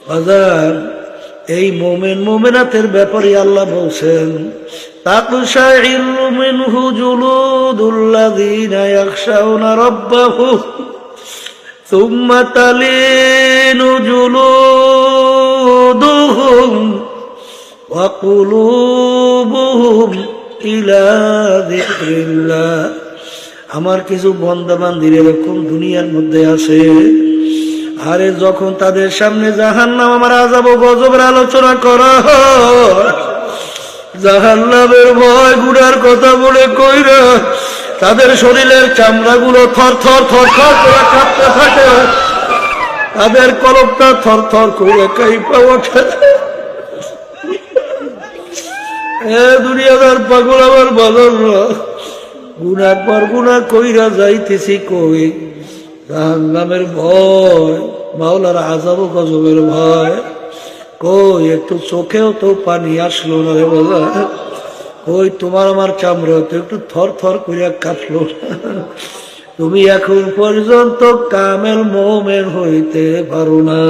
বাজার এই মুমিন মুমিনাতের ব্যাপারে আল্লাহ বলছেন তাকশাইরু মিনহু জুলুদুল্লাযীনা ইয়াখশাউনা রাব্বাহুম সুম্মা তালিনু জুলুদুহুম ওয়া কুলুবুহুম ইলা যিকরিল্লাহ। আমার কিছু বান্দাবান্দির এরকম দুনিয়ার মধ্যে আছে, আরে যখন তাদের সামনে জাহান্নাম আমার আযাব ও গজবের আলোচনা করা হয়, জাহান্নামের ভয় গুনার কথা বলে কইরা তাদের শরীরের চামড়াগুলো থর থর থর থর করে কাঁপতে থাকে, তাদের কলবটা থর থর করে কাঁপা ওঠে। দুনিয়াদার পাগল আমার বলল, গুনার পর গুনা কইরা যাইতেছি কই, জাহান্নামের ভয়, মাওলার আযাব ও গজবের ভয় কই, একটু চোখেও তো পানি আসলো না রে বাবা, কই তোমার আমার চামড়া তো একটু থর থর করিয়া কাঁপলো না, তুমি এখন পর্যন্ত কামেল মোমেন হইতে পারো না।